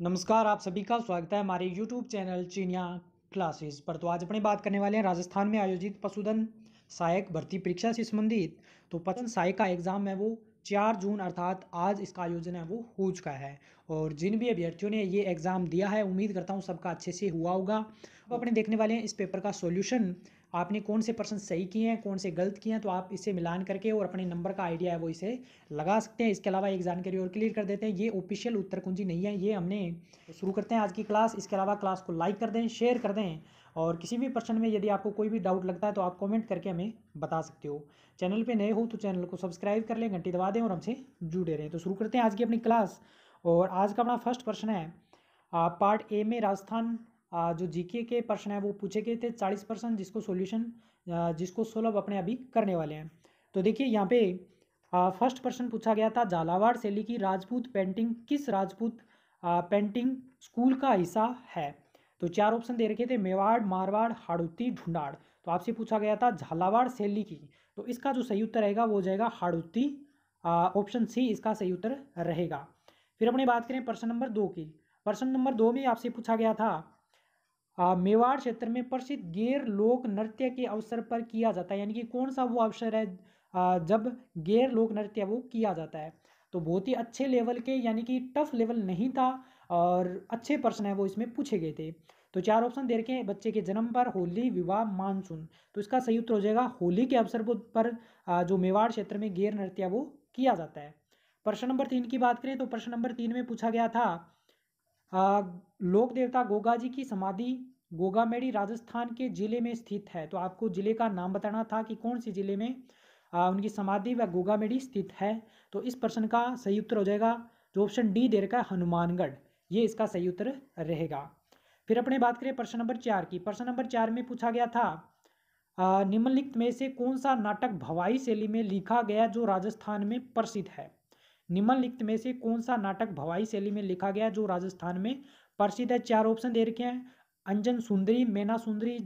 नमस्कार, आप सभी का स्वागत है हमारे YouTube चैनल चिनिया क्लासेस पर। तो आज अपनी बात करने वाले हैं राजस्थान में आयोजित पशुधन सहायक भर्ती परीक्षा से संबंधित। तो पशुधन सहायक का एग्ज़ाम है वो 4 जून अर्थात आज इसका आयोजन है वो हो चुका है। और जिन भी अभ्यर्थियों ने ये एग्ज़ाम दिया है उम्मीद करता हूँ सबका अच्छे से हुआ होगा। तो अपने देखने वाले हैं इस पेपर का सॉल्यूशन, आपने कौन से प्रश्न सही किए हैं कौन से गलत किए हैं, तो आप इसे मिलान करके और अपने नंबर का आइडिया है वो इसे लगा सकते हैं। इसके अलावा एक जानकारी और क्लियर कर देते हैं, ये ऑफिशियल उत्तर कुंजी नहीं है, ये हमने। तो शुरू करते हैं आज की क्लास। इसके अलावा क्लास को लाइक कर दें, शेयर कर दें, और किसी भी प्रश्न में यदि आपको कोई भी डाउट लगता है तो आप कमेंट करके हमें बता सकते हो। चैनल पे नए हो तो चैनल को सब्सक्राइब कर लें, घंटी दबा दें और हमसे जुड़े रहें। तो शुरू करते हैं आज की अपनी क्लास। और आज का अपना फर्स्ट प्रश्न है पार्ट ए में राजस्थान जो जीके के प्रश्न है वो पूछे गए थे 40%, जिसको सॉल्यूशन जिसको सोल्व अपने अभी करने वाले हैं। तो देखिए यहाँ पे फर्स्ट प्रश्न पूछा गया था, झालावाड़ शैली की राजपूत पेंटिंग किस राजपूत पेंटिंग स्कूल का हिस्सा है। तो 4 ऑप्शन दे रखे थे, मेवाड़, मारवाड़, हाड़ौती, ढूंढाड़। तो आपसे पूछा गया था झालावाड़ शैली की, तो इसका जो सही उत्तर रहेगा वो हो जाएगा हाड़ौती। ऑप्शन सी इसका सही उत्तर रहेगा। फिर अपनी बात करें प्रश्न नंबर 2 की। प्रश्न नंबर 2 में आपसे पूछा गया था मेवाड़ क्षेत्र में प्रसिद्ध गैर लोक नृत्य के अवसर पर किया जाता है, यानी कि कौन सा वो अवसर है जब गैर लोक नृत्य वो किया जाता है। तो बहुत ही अच्छे लेवल के, यानी कि टफ लेवल नहीं था, और अच्छे प्रश्न है वो इसमें पूछे गए थे। तो 4 ऑप्शन दे रखे हैं, बच्चे के जन्म पर, होली, विवाह, मानसून। तो इसका सही उत्तर हो जाएगा होली के अवसर पर जो मेवाड़ क्षेत्र में गैर नृत्य वो किया जाता है। प्रश्न नंबर 3 की बात करें तो प्रश्न नंबर 3 में पूछा गया था लोक देवता गोगा जी की समाधि गोगामेड़ी राजस्थान के जिले में स्थित है। तो आपको जिले का नाम बताना था कि कौन सी जिले में उनकी समाधि व गोगामेड़ी स्थित है। तो इस प्रश्न का सही उत्तर हो जाएगा जो ऑप्शन डी दे रखा है, हनुमानगढ़। ये इसका सही उत्तर रहेगा। फिर अपने बात करें प्रश्न नंबर 4 की। प्रश्न नंबर 4 में पूछा गया था निम्नलिखित में से कौन सा नाटक भवाई शैली में लिखा गया जो राजस्थान में प्रसिद्ध है। निम्नलिखित में से कौन सा नाटक भवाई शैली में लिखा गया जो राजस्थान में प्रसिद्ध है। 4 ऑप्शन दे रखे हैं, अंजन सुंदरी, मैना सुंदरी,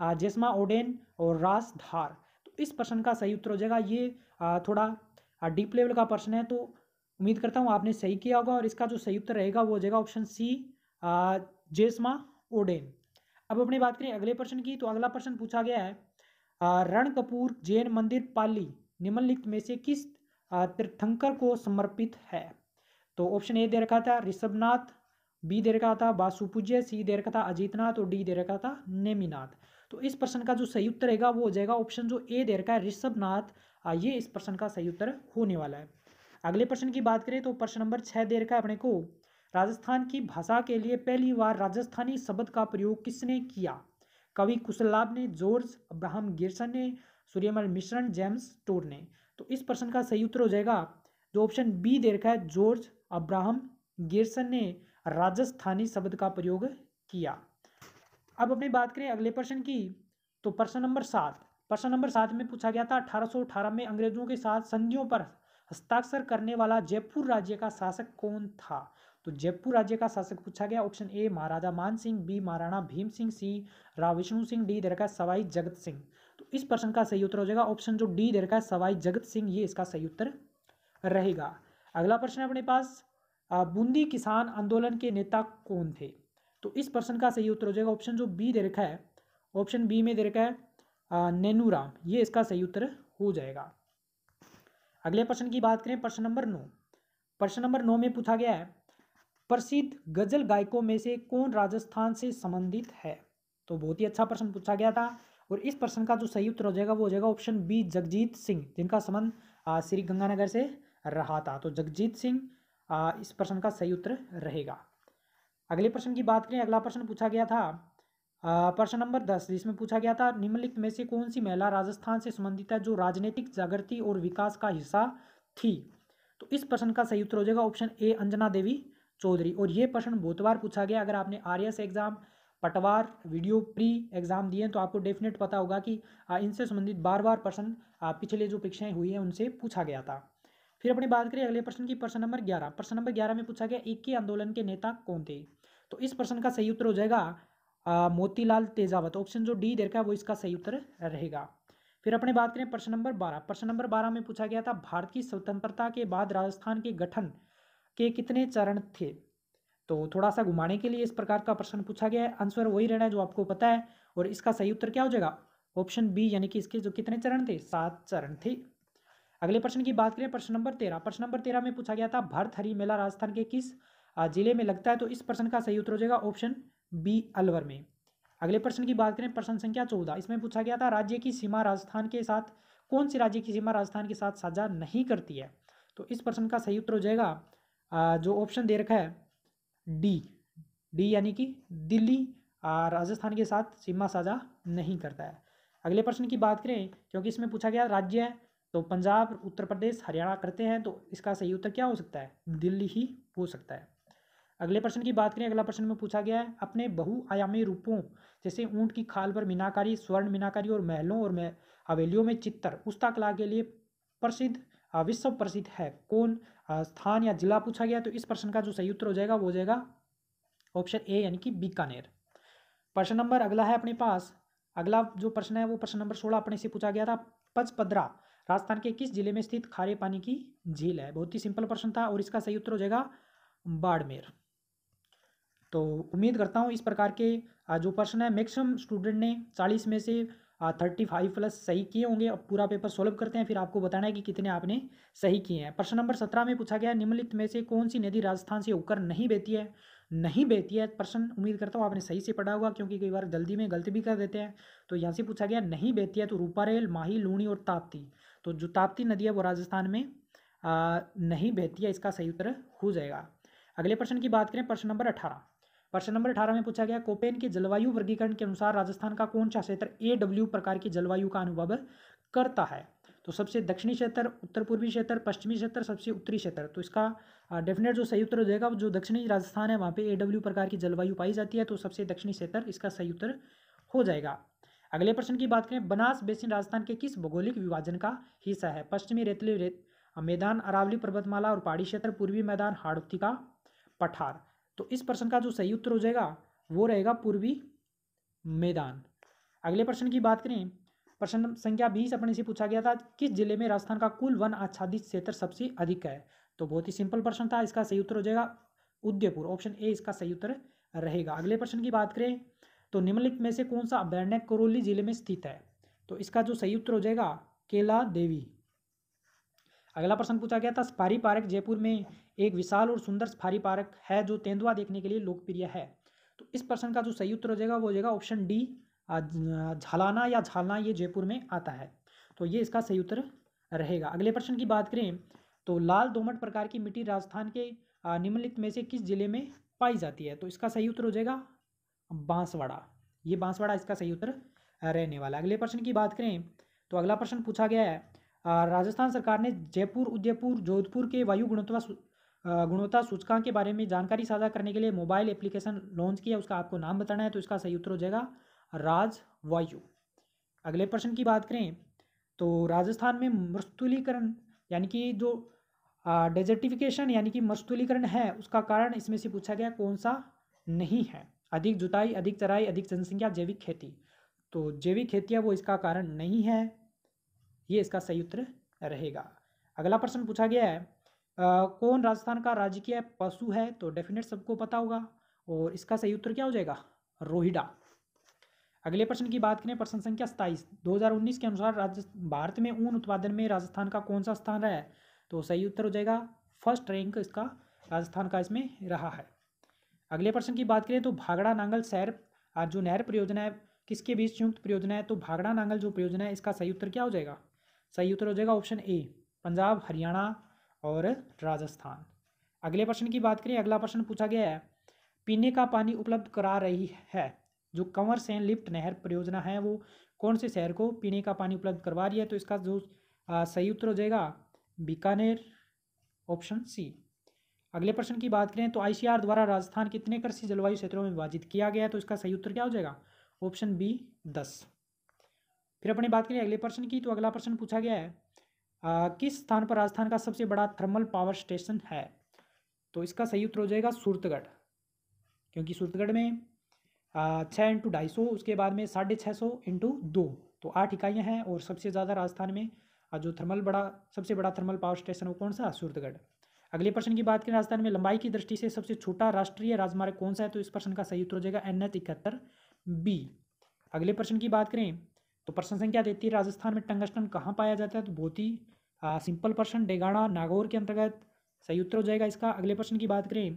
जेस्मा ओडेन और रास धार। तो इस प्रश्न का सही उत्तर हो जाएगा, ये थोड़ा डीप लेवल का प्रश्न है, तो उम्मीद करता हूँ आपने सही किया होगा। और इसका जो सही उत्तर रहेगा वो हो जाएगा ऑप्शन सी, जेस्मा ओडेन। अब अपनी बात करें अगले प्रश्न की। तो अगला प्रश्न पूछा गया है रणकपुर जैन मंदिर पाली निम्नलिखित में से किस तीर्थंकर को समर्पित है। तो ऑप्शन ए दे रखा था ऋषभनाथ, बी दे रखा था वासुपूज्य, सी दे रखा था अजीतनाथ और डी दे रखा था नेमिनाथ। तो इस प्रश्न का जो सही उत्तर रहेगा वो हो जाएगा ऑप्शन जो ए दे रखा है ऋषभनाथ। ये इस प्रश्न का सही उत्तर होने वाला है। अगले प्रश्न की बात करें तो प्रश्न नंबर 6 दे रखा है अपने को, राजस्थान की भाषा के लिए पहली बार राजस्थानी शब्द का प्रयोग किसने किया। कवि कुशललाभ ने, जॉर्ज अब्राहम गिरसन ने, सूर्यमल मिश्रण, जेम्स टूर ने। तो इस प्रश्न का सही उत्तर हो जाएगा जो ऑप्शन बी दे रखा है, जॉर्ज अब्राहम गिरसन ने राजस्थानी शब्द का प्रयोग किया। अब अपनी बात करें अगले प्रश्न की। तो प्रश्न नंबर 7, प्रश्न नंबर 7 में पूछा गया था 1818 में अंग्रेजों के साथ संधियों पर हस्ताक्षर करने वाला जयपुर राज्य का शासक कौन था। तो जयपुर राज्य का शासक पूछा गया, ऑप्शन ए महाराजा मान सिंह, बी महाराणा भीम सिंह, सी राव विष्णु सिंह, डी दे रखा है सवाई जगत सिंह। तो इस प्रश्न का सही उत्तर हो जाएगा ऑप्शन जो डी दे रखा है सवाई जगत सिंह, ये इसका सही उत्तर रहेगा। अगला प्रश्न है अपने पास बूंदी किसान आंदोलन के नेता कौन थे। तो इस प्रश्न का सही उत्तर हो जाएगा ऑप्शन जो बी दे रखा है, ऑप्शन बी में दे रखा है नेनूराम, ये इसका सही उत्तर हो जाएगा। अगले प्रश्न की बात करें प्रश्न नंबर 9। प्रश्न नंबर 9 में पूछा गया है प्रसिद्ध गजल गायकों में से कौन राजस्थान से संबंधित है। तो बहुत ही अच्छा प्रश्न पूछा गया था, और इस प्रश्न का जो सही उत्तर हो जाएगा वो हो जाएगा ऑप्शन बी जगजीत सिंह, जिनका संबंध श्री गंगानगर से रहा था। तो जगजीत सिंह इस प्रश्न का सही उत्तर रहेगा। अगले प्रश्न की बात करें, अगला प्रश्न पूछा गया था प्रश्न नंबर 10, जिसमें पूछा गया था निम्नलिखित में से कौन सी महिला राजस्थान से संबंधित है जो राजनीतिक जागृति और विकास का हिस्सा थी। तो इस प्रश्न का सही उत्तर हो जाएगा ऑप्शन ए अंजना देवी चौधरी। और ये प्रश्न बहुत बार पूछा गया, अगर आपने आरएस एग्जाम, पटवार, वीडियो प्री एग्जाम दिए तो आपको डेफिनेट पता होगा कि इनसे संबंधित बार बार प्रश्न पिछले जो परीक्षाएं हुई हैं उनसे पूछा गया था। फिर अपनी बात करें अगले प्रश्न की, प्रश्न नंबर 11। प्रश्न नंबर 11 में पूछा गया इक्की आंदोलन के नेता कौन थे। तो इस प्रश्न का सही उत्तर हो जाएगा मोतीलाल तेजावत, ऑप्शन जो डी दे रखा है वो इसका सही उत्तर रहेगा। फिर अपने बात करें प्रश्न नंबर 12। प्रश्न नंबर 12 में पूछा गया था भारत की स्वतंत्रता के बाद राजस्थान के गठन के कितने चरण थे। तो थोड़ा सा घुमाने के लिए इस प्रकार का प्रश्न पूछा गया है। आंसर वही रहना है जो आपको पता है, और इसका सही उत्तर क्या हो जाएगा? ऑप्शन बी, यानी कि इसके जो कितने चरण थे? 7 चरण थे। अगले प्रश्न की बात करें, प्रश्न नंबर 13। प्रश्न नंबर 13 में पूछा गया था भरथरी मेला राजस्थान के किस जिले में लगता है? तो इस प्रश्न का सही उत्तर हो जाएगा ऑप्शन बी, अलवर में। अगले प्रश्न की बात करें, प्रश्न संख्या 14। इसमें पूछा गया था राज्य की सीमा राजस्थान के साथ, कौन सी राज्य की सीमा राजस्थान के साथ साझा नहीं करती है? तो इस प्रश्न का सही उत्तर हो जाएगा जो ऑप्शन दे रखा है डी, यानी कि दिल्ली राजस्थान के साथ सीमा साझा नहीं करता है। अगले प्रश्न की बात करें, क्योंकि इसमें पूछा गया राज्य है, तो पंजाब, उत्तर प्रदेश, हरियाणा करते हैं, तो इसका सही उत्तर क्या हो सकता है? दिल्ली ही हो सकता है। अगले प्रश्न की बात करें, अगला प्रश्न में पूछा गया है अपने बहुआयामी रूपों जैसे ऊंट की खाल पर मीनाकारी, स्वर्ण मीनाकारी और महलों और हवेलियों में चित्तर पुस्ता कला के लिए प्रसिद्ध, विश्व प्रसिद्ध है, कौन स्थान या जिला पूछा गया? तो इस प्रश्न का जो सही उत्तर हो जाएगा वो हो जाएगा ऑप्शन ए, यानी कि बीकानेर। प्रश्न नंबर अगला है अपने पास, अगला जो प्रश्न है वो प्रश्न नंबर 16 अपने से पूछा गया था पचपदरा राजस्थान के किस जिले में स्थित खारे पानी की झील है? बहुत ही सिंपल प्रश्न था, और इसका सही उत्तर हो जाएगा बाड़मेर। तो उम्मीद करता हूँ इस प्रकार के जो प्रश्न है मैक्सिमम स्टूडेंट ने 40 में से 35 प्लस सही किए होंगे। अब पूरा पेपर सोल्व करते हैं, फिर आपको बताना है कि कितने आपने सही किए हैं। प्रश्न नंबर 17 में पूछा गया निम्नलिखित में से कौन सी नदी राजस्थान से होकर नहीं बहती है? नहीं बहती है प्रश्न, उम्मीद करता हूँ आपने सही से पढ़ा होगा, क्योंकि कई बार जल्दी में गलती भी कर देते हैं। तो यहाँ से पूछा गया नहीं बहती है, तो रूपारेल, माही, लूणी और ताप्ती। तो जो ताप्ती नदी है वो राजस्थान में नहीं बहती है, इसका सही उत्तर हो जाएगा। अगले प्रश्न की बात करें, प्रश्न नंबर 18। प्रश्न नंबर 18 में पूछा गया कोपेन के जलवायु वर्गीकरण के अनुसार राजस्थान का कौन सा क्षेत्र AW प्रकार की जलवायु का अनुभव करता है? तो सबसे दक्षिणी क्षेत्र, उत्तर पूर्वी क्षेत्र, पश्चिमी क्षेत्र, सबसे उत्तरी क्षेत्र। तो इसका डेफिनेट जो सही उत्तर हो जाएगा, जो दक्षिणी राजस्थान है वहाँ पे AW प्रकार की जलवायु पाई जाती है, तो सबसे दक्षिणी क्षेत्र इसका सही उत्तर हो जाएगा। अगले प्रश्न की बात करें, बनास बेसिन राजस्थान के किस भौगोलिक विभाजन का हिस्सा है? पश्चिमी रेतीली मैदान, अरावली पर्वतमाला और पहाड़ी क्षेत्र, पूर्वी मैदान, हाड़ौती का पठार। तो इस प्रश्न का जो सही उत्तर हो जाएगा वो रहेगा पूर्वी मैदान। अगले प्रश्न की बात करें, प्रश्न संख्या 20 अपने से पूछा गया था किस जिले में राजस्थान का कुल वन आच्छादित क्षेत्र सबसे अधिक है? तो बहुत ही सिंपल प्रश्न था, इसका सही उत्तर हो जाएगा उदयपुर, ऑप्शन ए इसका सही उत्तर रहेगा। अगले प्रश्न की बात करें, तो निम्नलिखित में से कौन सा अभ्यारण्य करौली जिले में स्थित है? तो इसका जो सही उत्तर हो जाएगा केला देवी। अगला प्रश्न पूछा गया था सफारी पार्क जयपुर में एक विशाल और सुंदर सफारी पार्क है जो तेंदुआ देखने के लिए लोकप्रिय है। तो इस प्रश्न का जो सही उत्तर हो जाएगा वो हो जाएगा ऑप्शन डी, झालाना या झालना, ये जयपुर में आता है, तो ये इसका सही उत्तर रहेगा। अगले प्रश्न की बात करें, तो लाल दोमट प्रकार की मिट्टी राजस्थान के निम्नलिखित में से किस जिले में पाई जाती है? तो इसका सही उत्तर हो जाएगा बांसवाड़ा, ये बांसवाड़ा इसका सही उत्तर रहने वाला। अगले प्रश्न की बात करें, तो अगला प्रश्न पूछा गया है राजस्थान सरकार ने जयपुर, उदयपुर, जोधपुर के वायु गुणवत्ता सूचकांक के बारे में जानकारी साझा करने के लिए मोबाइल एप्लीकेशन लॉन्च किया, उसका आपको नाम बताना है, तो इसका सही उत्तर हो जाएगा राज वायु। अगले प्रश्न की बात करें, तो राजस्थान में मरुस्थलीकरण यानी कि जो डेजर्टिफिकेशन यानी कि मरुस्थलीकरण है उसका कारण इसमें से पूछा गया कौन सा नहीं है? अधिक जुताई, अधिक चराई, अधिक जनसंख्या, जैविक खेती। तो जैविक खेती है वो इसका कारण नहीं है, ये इसका सही उत्तर रहेगा। अगला प्रश्न पूछा गया है कौन राजस्थान का राजकीय पशु है? तो डेफिनेट सबको पता होगा, और इसका सही उत्तर क्या हो जाएगा? रोहिड़ा। अगले प्रश्न की बात करें, प्रश्न संख्या 27। 2019 के अनुसार भारत में ऊन उत्पादन में राजस्थान का कौन सा स्थान रहा है? तो सही उत्तर हो जाएगा फर्स्ट रैंक इसका राजस्थान का इसमें रहा है। अगले प्रश्न की बात करें, तो भागड़ा नांगल शहर जो नहर परियोजना है किसके बीच संयुक्त परियोजना है? तो भागड़ा नांगल जो परियोजना है इसका सही उत्तर क्या हो जाएगा? सही उत्तर हो जाएगा ऑप्शन ए, पंजाब, हरियाणा और राजस्थान। अगले प्रश्न की बात करें, अगला प्रश्न पूछा गया है पीने का पानी उपलब्ध करा रही है जो कंवर सेन लिफ्ट नहर परियोजना है वो कौन से शहर को पीने का पानी उपलब्ध करवा रही है? तो इसका जो सही उत्तर हो जाएगा बीकानेर, ऑप्शन सी। अगले प्रश्न की बात करें, तो ICAR द्वारा राजस्थान कितने कृषि जलवायु क्षेत्रों में विभाजित किया गया है? तो इसका सही उत्तर क्या हो जाएगा? Option B 10। फिर अपनी बात करें अगले प्रश्न की, तो अगला प्रश्न पूछा गया है किस स्थान पर राजस्थान का सबसे बड़ा थर्मल पावर स्टेशन है? तो इसका सही उत्तर हो जाएगा सूरतगढ़, क्योंकि सूरतगढ़ में 6 × 250, उसके बाद में 650 × 2, तो 8 इकाइयाँ हैं, और सबसे ज़्यादा राजस्थान में जो सबसे बड़ा थर्मल पावर स्टेशन वो कौन सा? सूरतगढ़। अगले प्रश्न की बात करें, राजस्थान में लंबाई की दृष्टि से सबसे छोटा राष्ट्रीय राजमार्ग कौन सा है? तो इस प्रश्न का सही उत्तर हो जाएगा NH71B। अगले प्रश्न की बात करें तो प्रश्न संख्या 33, राजस्थान में टंगस्टन कहाँ पाया जाता है? तो बहुत ही सिंपल प्रश्न, डेगाना नागौर के अंतर्गत सही उत्तर हो जाएगा इसका। अगले प्रश्न की बात करें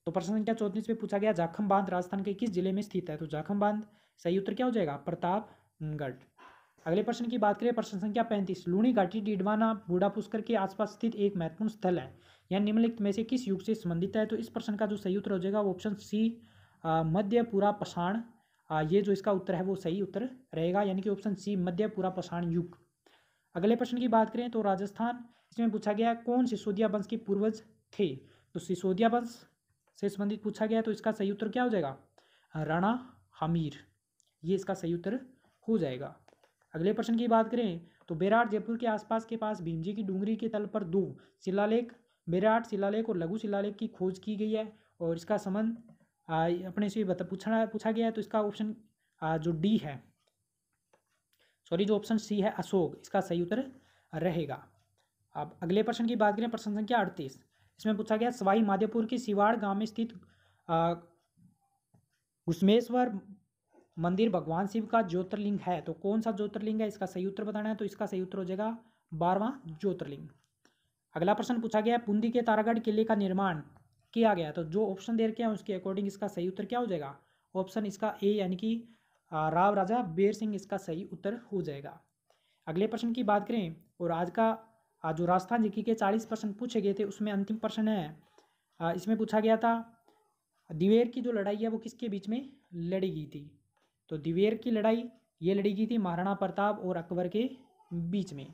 तो प्रश्न संख्या 34 में पूछा गया, जाखम बांध राजस्थान के किस जिले में स्थित है? तो जाखम बांध सही उत्तर क्या हो जाएगा? प्रतापगढ़। अगले प्रश्न की बात करें, प्रश्न संख्या 35, लूणी घाटी डिडवाना बूढ़ा पुष्कर के आसपास स्थित एक महत्वपूर्ण स्थल है, यह निम्नलिखित में से किस युग से संबंधित है? तो इस प्रश्न का जो सही उत्तर हो जाएगा वो ऑप्शन सी मध्य पूरा पाषाण, ये जो इसका उत्तर है वो सही उत्तर रहेगा, यानी कि ऑप्शन सी मध्य पूरा पाषाण युग। अगले प्रश्न की बात करें तो राजस्थान, इसमें पूछा गया कौन सिसोदिया वंश के पूर्वज थे? तो सिसोदिया वंश से संबंधित पूछा गया, तो इसका सही उत्तर क्या हो जाएगा? राणा हमीर, ये इसका सही उत्तर हो जाएगा। अगले प्रश्न की बात करें तो बेराट जयपुर के आसपास के पास भीमजी की डूंगरी के तल पर दो शिलालेख, बेराट शिलालेख और लघु शिलालेख की खोज की गई है, और इसका संबंध अपने से पूछा गया है, तो इसका ऑप्शन जो डी है, सॉरी जो ऑप्शन सी है अशोक, इसका सही उत्तर रहेगा। अब अगले प्रश्न की बात करें, प्रश्न संख्या 38, इसमें पूछा गया सवाई माधोपुर के सिवाड़ गांव में स्थित घुसमेश्वर मंदिर भगवान शिव का ज्योतिर्लिंग है, तो कौन सा ज्योतिर्लिंग है? इसका सही उत्तर बताना है, तो इसका सही उत्तर हो जाएगा 12वां ज्योतिर्लिंग। अगला प्रश्न पूछा गया बूंदी के तारागढ़ किले का निर्माण किया गया, तो जो ऑप्शन दे रखे हैं उसके अकॉर्डिंग इसका सही उत्तर क्या हो जाएगा? ऑप्शन इसका ए, यानी कि राव राजा बेर सिंह इसका सही उत्तर हो जाएगा। अगले प्रश्न की बात करें और आज का जो राजस्थान जीके के 40 प्रश्न पूछे गए थे उसमें अंतिम प्रश्न है, इसमें पूछा गया था दिवेर की जो लड़ाई है वो किसके बीच में लड़ी गई थी? तो दिवेर की लड़ाई ये लड़ी गई थी महाराणा प्रताप और अकबर के बीच में।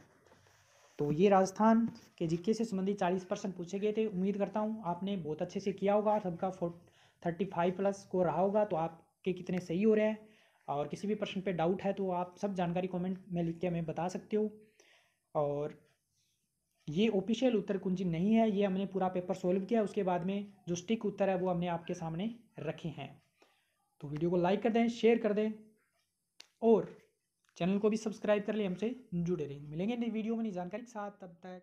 तो ये राजस्थान के जीके से संबंधित 40 प्रश्न पूछे गए थे। उम्मीद करता हूँ आपने बहुत अच्छे से किया होगा, सबका 35+ स्कोर रहा होगा। तो आपके कितने सही हो रहे हैं, और किसी भी प्रश्न पे डाउट है तो आप सब जानकारी कमेंट में लिख के हमें बता सकते हो। और ये ऑफिशियल उत्तर कुंजी नहीं है, ये हमने पूरा पेपर सोल्व किया, उसके बाद में जो स्टिक उत्तर है वो हमने आपके सामने रखे हैं। तो वीडियो को लाइक कर दें, शेयर कर दें, और चैनल को भी सब्सक्राइब कर ले, हमसे जुड़े रहें। मिलेंगे नई वीडियो में नई जानकारी के साथ, तब तक